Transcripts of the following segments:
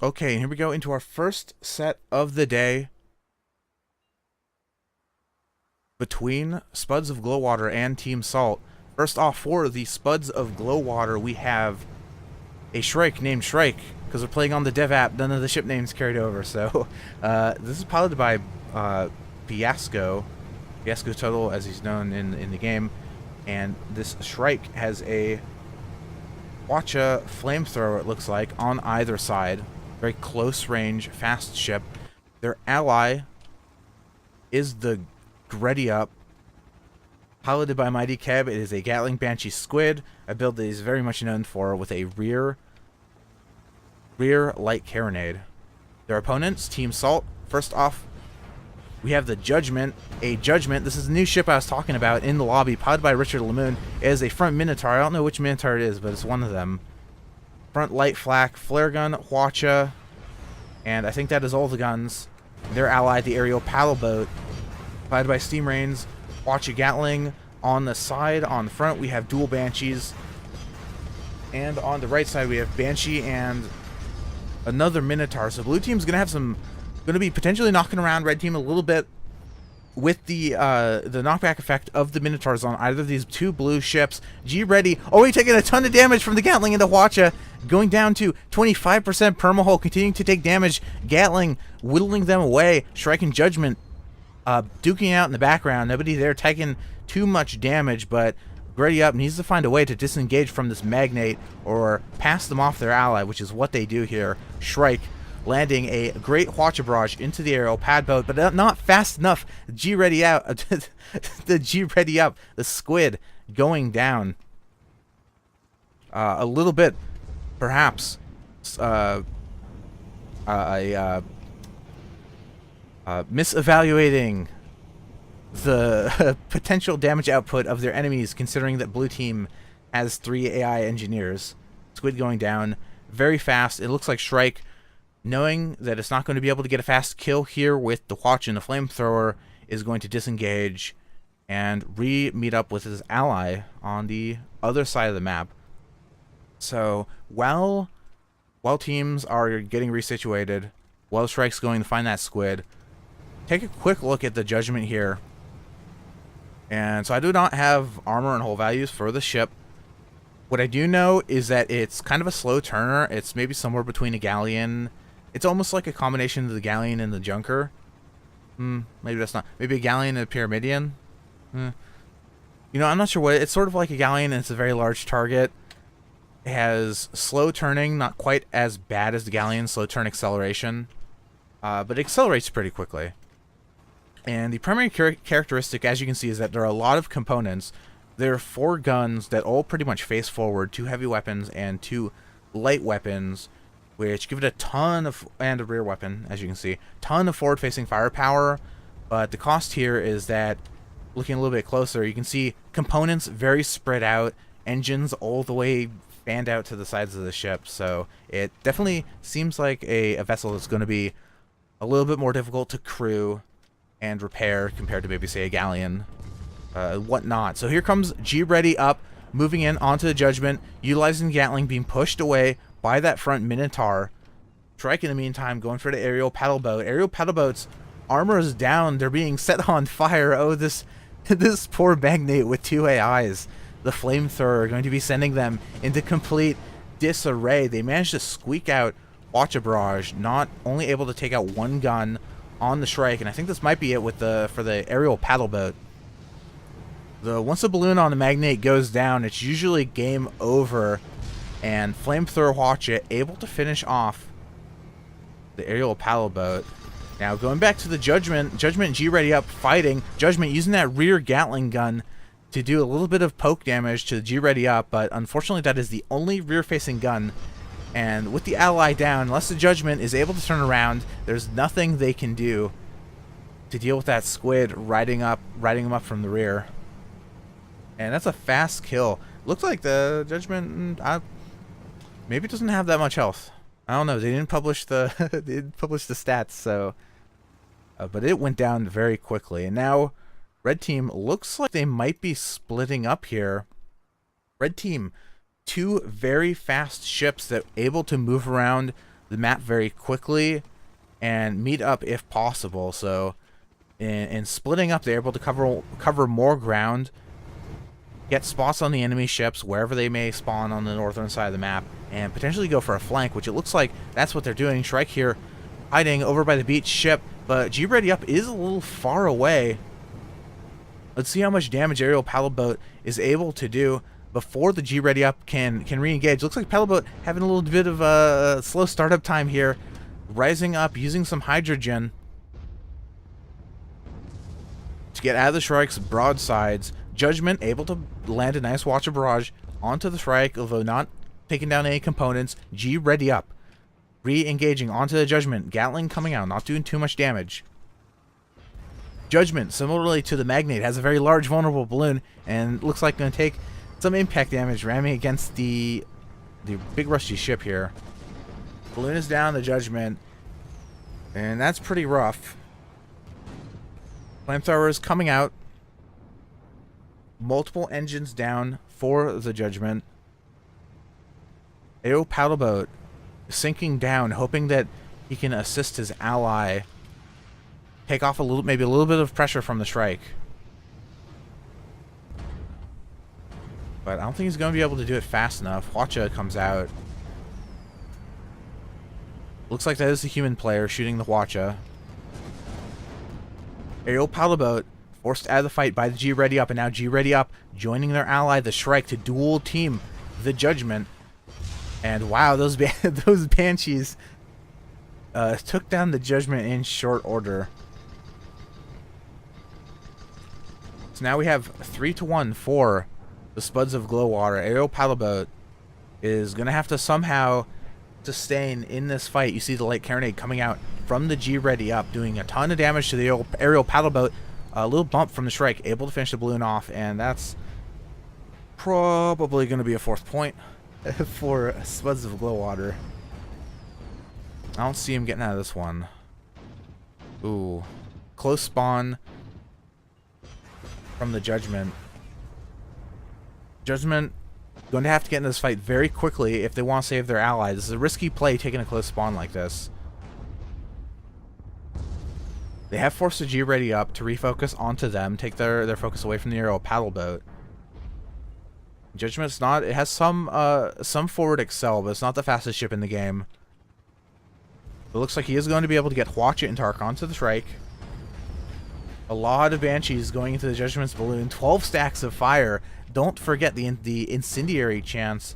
Okay, and here we go into our first set of the day between Spuds of Glowwater and Team Salt. First off, for the Spuds of Glowwater, we have a Shrike named Shrike, because we're playing on the dev app. None of the ship names carried over, so this is piloted by Fiasco Total, as he's known in the game, and this Shrike has a Watcha flamethrower, it looks like, on either side. Very close range, fast ship. Their ally is the Greddy Up, piloted by Mighty Keb. It is a Gatling Banshee Squid, a build that is very much known for with a rear light carronade. Their opponents, Team Salt. First off, we have the Judgment. A Judgment, this is the new ship I was talking about in the lobby, piloted by Richard Lamoon. It is a front Minotaur. I don't know which Minotaur it is, but it's one of them. Front light flak, flare gun, Watcha, and I think that is all the guns. Their ally, the aerial paddle boat, piloted by Steam Rains, Watcha Gatling. On the side, on the front, we have dual Banshees, and on the right side, we have Banshee and another Minotaur. So blue team's gonna be potentially knocking around red team a little bit with the knockback effect of the Minotaurs on either of these two blue ships. G ready. Oh, he's taking a ton of damage from the Gatling into Watcha, going down to 25% permahull, continuing to take damage. Gatling whittling them away. Shrike and Judgment duking out in the background. Nobody there taking too much damage, but Greddy Up needs to find a way to disengage from this Magnate or pass them off their ally, which is what they do here. Shrike landing a great Watcha barrage into the aerial pad boat, but not fast enough. G ready out. The G ready up. The Squid going down. A little bit, perhaps, misevaluating the potential damage output of their enemies, considering that blue team has 3 AI engineers. Squid going down very fast. It looks like Shrike, knowing that it's not going to be able to get a fast kill here with the Watch and the flamethrower, is going to disengage and meet up with his ally on the other side of the map. So while teams are getting resituated, while Shrike's going to find that Squid, take a quick look at the Judgment here. And so I do not have armor and hull values for the ship. What I do know is that it's kind of a slow turner. It's maybe somewhere between a galleon. It's almost like a combination of the galleon and the junker. Maybe that's not. Maybe a galleon and a pyramidion. You know, I'm not sure what. It's sort of like a galleon, and it's a very large target. It has slow turning, not quite as bad as the galleon, slow turn acceleration. But it accelerates pretty quickly. And the primary characteristic, as you can see, is that there are a lot of components. There are 4 guns that all pretty much face forward, 2 heavy weapons and 2 light weapons, which give it a ton of, and a rear weapon, as you can see, ton of forward-facing firepower. But the cost here is that, looking a little bit closer, you can see components very spread out, engines all the way fanned out to the sides of the ship. So it definitely seems like a vessel that's going to be a little bit more difficult to crew and repair compared to maybe, say, a galleon, whatnot. So here comes G ready up, moving in onto the Judgment, utilizing Gatling, being pushed away by that front Minotaur. Shrike, in the meantime, going for the aerial paddle boat. Aerial paddle boats, armor is down. They're being set on fire. Oh, this poor Magnate with 2 AIs. The flamethrower going to be sending them into complete disarray. They managed to squeak out Watcha barrage, not only able to take out 1 gun on the Shrike, and I think this might be it with for the aerial paddle boat. Once the balloon on the Magnate goes down, it's usually game over, and flamethrower Watcha able to finish off the aerial paddle boat. Now going back to the Judgment G ready up fighting. Judgment using that rear Gatling gun to do a little bit of poke damage to the G ready up, but unfortunately that is the only rear facing gun. And with the ally down, unless the Judgment is able to turn around, there's nothing they can do to deal with that Squid riding him up from the rear. And that's a fast kill. Looks like the Judgment maybe doesn't have that much health. I don't know. They didn't publish the they didn't publish the stats, so but it went down very quickly. And now red team looks like they might be splitting up here. Red team, 2 very fast ships that are able to move around the map very quickly and meet up if possible. So in splitting up, they're able to cover more ground, get spots on the enemy ships wherever they may spawn on the northern side of the map, and potentially go for a flank, which it looks like that's what they're doing. Shrike here hiding over by the beach ship, but G Ready Up is a little far away. Let's see how much damage Aerial Paddle Boat is able to do before the G Ready Up can re-engage. Looks like Paddle Boat having a little bit of a slow startup time here, rising up, using some hydrogen to get out of the Shrike's broadsides. Judgment able to land a nice Watcher barrage onto the Shrike, although not taking down any components. G Ready Up re-engaging onto the Judgment. Gatling coming out, not doing too much damage. Judgment, similarly to the Magnate, has a very large vulnerable balloon and looks like going to take some impact damage ramming against the big rusty ship here. Balloon is down, the Judgment, and that's pretty rough. Flamethrowers coming out. Multiple engines down for the Judgment. Aerial Paddle Boat sinking down, hoping that he can assist his ally, take off maybe a little bit of pressure from the Shrike. But I don't think he's going to be able to do it fast enough. Hwacha comes out. Looks like that is the human player shooting the Hwacha. Aerial Paddle Boat forced out of the fight by the G Ready Up, and now G Ready Up joining their ally, the Shrike, to dual team the Judgment. And wow, those Banshees took down the Judgment in short order. So now we have 3-1 for the Spuds of Glowwater. Aerial Paddle Boat is going to have to somehow sustain in this fight. You see the light carronade coming out from the G Ready Up, doing a ton of damage to the Aerial Paddle Boat. A little bump from the Shrike, able to finish the balloon off, and that's probably going to be a 4th point for Spuds of Glowwater. I don't see him getting out of this one. Ooh. Close spawn from the Judgment. Judgment going to have to get in this fight very quickly if they want to save their ally. This is a risky play, taking a close spawn like this. They have forced the G Ready Up to refocus onto them, take their focus away from the Aerial Paddle Boat. Judgment's not, it has some forward excel, but it's not the fastest ship in the game. It looks like he is going to be able to get Hwacha and Tark onto the Shrike. A lot of Banshees going into the Judgment's balloon. 12 stacks of fire. Don't forget the incendiary chance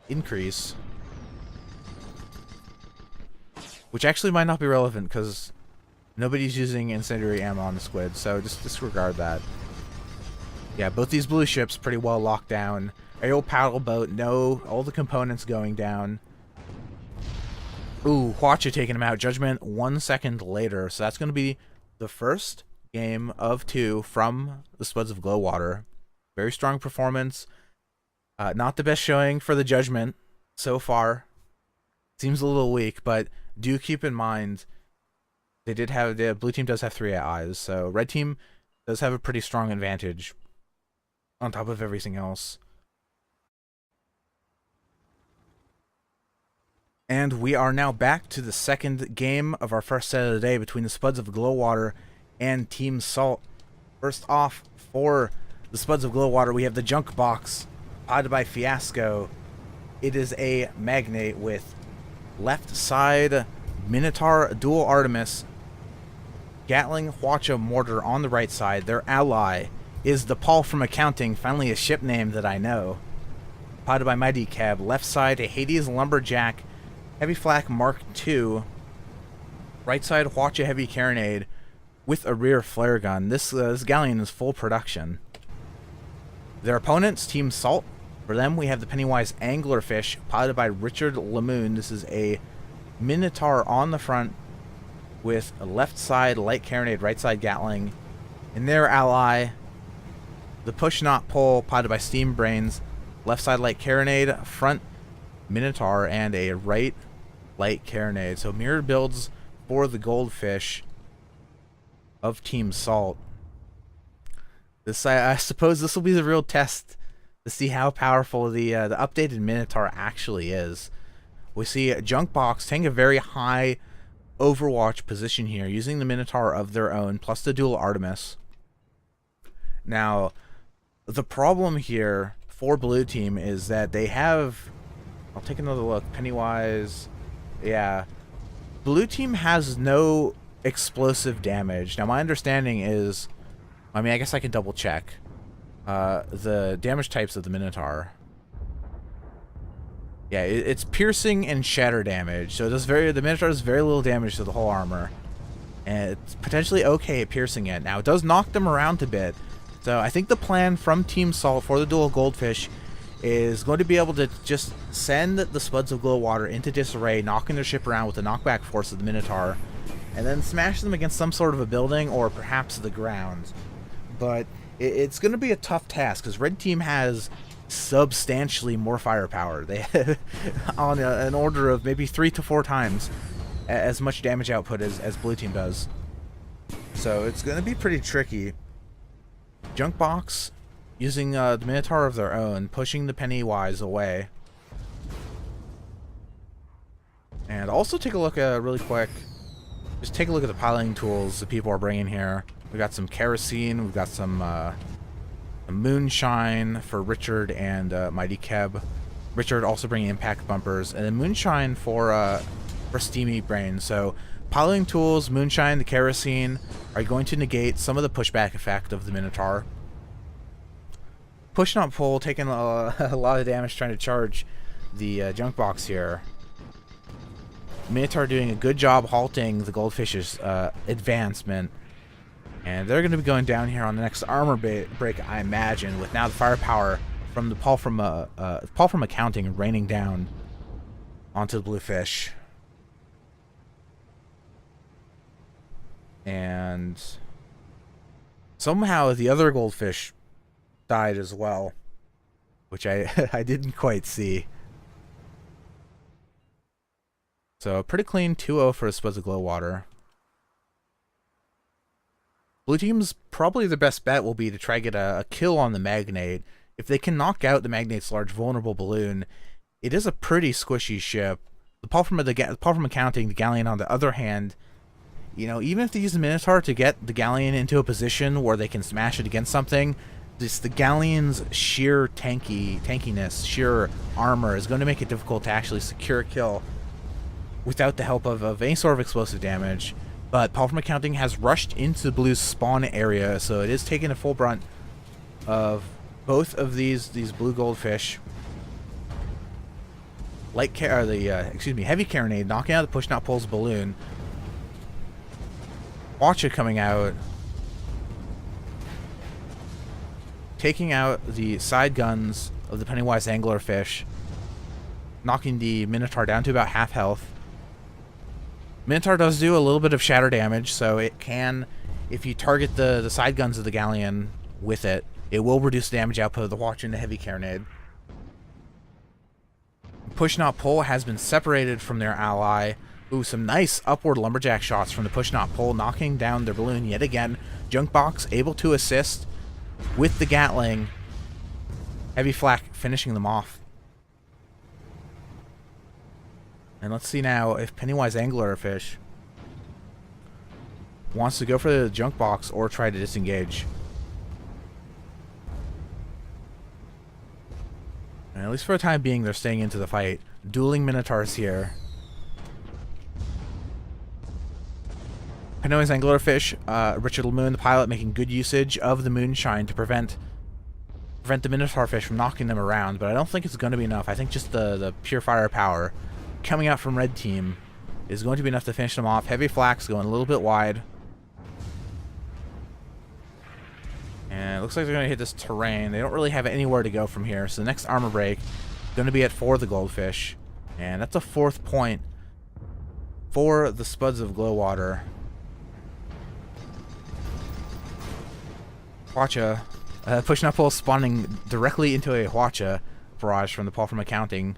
increase, which actually might not be relevant because nobody's using incendiary ammo on the squid, so just disregard that. Yeah, both these blue ships pretty well locked down. Aerial Paddle Boat, no, all the components going down. Ooh, Hwacha taking him out. Judgment 1 second later, so that's going to be the first game of 2 from the Spuds of Glowwater. Very strong performance. Not the best showing for the Judgment so far. Seems a little weak, but do keep in mind the blue team does have 3 eyes, so red team does have a pretty strong advantage on top of everything else. And we are now back to the second game of our first set of the day between the Spuds of Glowwater and Team Salt. First off, for the Spuds of Glowwater, we have the Junk Box, podded by Fiasco. It is a Magnate with left side Minotaur Dual Artemis, Gatling Hwacha Mortar on the right side. Their ally is the Paul from Accounting, finally a ship name that I know. Podded by Mighty Cab. Left side, a Hades Lumberjack Heavy Flak Mark II. Right side, Hwacha Heavy Carronade with a rear flare gun. This galleon is full production. Their opponents, Team Salt. For them, we have the Pennywise Anglerfish, piloted by Richard Lamoon. This is a Minotaur on the front with a left side light carronade, right side Gatling. And their ally, the Push Not Pull, piloted by Steam Brains. Left side light carronade, front Minotaur, and a right light carronade. So mirrored builds for the Goldfish of Team Salt. This, I suppose this will be the real test to see how powerful the updated Minotaur actually is. We see Junkbox taking a very high Overwatch position here, using the Minotaur of their own, plus the dual Artemis. Now, the problem here for Blue Team is that they have... I'll take another look. Pennywise... Yeah. Blue Team has no explosive damage. Now, my understanding is... I mean, I guess I can double check the damage types of the Minotaur. Yeah, it's piercing and shatter damage. So it does the Minotaur does very little damage to the whole armor. And it's potentially okay at piercing it. Now, it does knock them around a bit. So I think the plan from Team Salt for the dual Goldfish is going to be able to just send the Spuds of Glowwater into disarray, knocking their ship around with the knockback force of the Minotaur, and then smash them against some sort of a building or perhaps the ground. But it's going to be a tough task because Red Team has substantially more firepower. They have on an order of maybe 3 to 4 times as much damage output as Blue Team does. So it's going to be pretty tricky. Junkbox using the Minotaur of their own, pushing the Pennywise away. And also take a look at, really quick, just take a look at the piloting tools that people are bringing here. We got some kerosene, we've got some moonshine for Richard and Mighty Keb. Richard also bringing impact bumpers, and then moonshine for Steamy Brain. So piloting tools, moonshine, the kerosene are going to negate some of the pushback effect of the Minotaur. Push not pull, taking a lot of damage trying to charge the Junkbox here. Minotaur doing a good job halting the Goldfish's advancement. And they're going to be going down here on the next armor break, I imagine, with now the firepower from the Paul from Accounting raining down onto the Bluefish. And somehow the other Goldfish died as well, which I didn't quite see. So pretty clean 2-0 for Spuds of Glowwater. Blue Team's probably the best bet will be to try to get a kill on the Magnate. If they can knock out the Magnate's large vulnerable balloon, it is a pretty squishy ship. The Paul from Accounting, the Galleon on the other hand, you know, even if they use the Minotaur to get the Galleon into a position where they can smash it against something, just the Galleon's sheer tankiness, sheer armor is going to make it difficult to actually secure a kill without the help of any sort of explosive damage. But Paul from Accounting has rushed into the Blue's spawn area, so it is taking a full brunt of both of these blue Goldfish. Heavy Carronade knocking out the Push Not Pull's balloon. Watcha coming out, taking out the side guns of the Pennywise Anglerfish, knocking the Minotaur down to about half health. Minotaur does do a little bit of shatter damage, so it can, if you target the side guns of the Galleon with it, it will reduce the damage output of the Watch and the Heavy Carronade. Push Not Pull has been separated from their ally. Ooh, some nice upward lumberjack shots from the Push Not Pull, knocking down their balloon yet again. Junkbox able to assist with the Gatling. Heavy Flak finishing them off. And let's see now if Pennywise Anglerfish wants to go for the Junkbox or try to disengage. And at least for the time being, they're staying into the fight. Dueling Minotaurs here. Pennywise Anglerfish, Richard Lemoon, the pilot, making good usage of the moonshine to prevent the Minotaur fish from knocking them around, but I don't think it's going to be enough. I think just the pure firepower coming out from Red Team is going to be enough to finish them off. Heavy Flak's going a little bit wide. And it looks like they're going to hit this terrain. They don't really have anywhere to go from here, so the next armor break is going to be at 4 the Goldfish. And that's a 4th point for the Spuds of Glowwater. Watcha. Push Not Pull spawning directly into a Watcha barrage from the Paul from Accounting.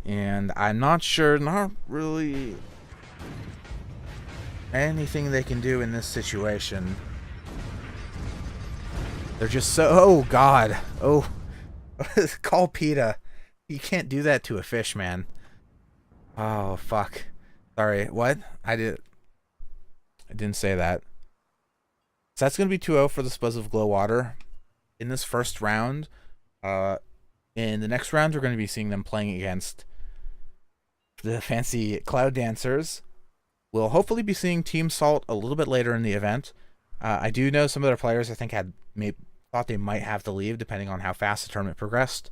And I'm not sure, not really anything they can do in this situation. They're just so... Oh, God. Oh, Call PETA. You can't do that to a fish, man. Oh fuck. Sorry. What? I didn't say that. So that's gonna be 2-0 for the Spuds of Glowwater in this first round. In the next round, we're going to be seeing them playing against the fancy Cloud Dancers. We'll hopefully be seeing Team Salt a little bit later in the event. I do know some of their players I think thought they might have to leave depending on how fast the tournament progressed.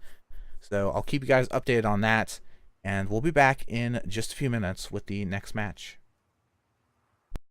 So I'll keep you guys updated on that, and we'll be back in just a few minutes with the next match.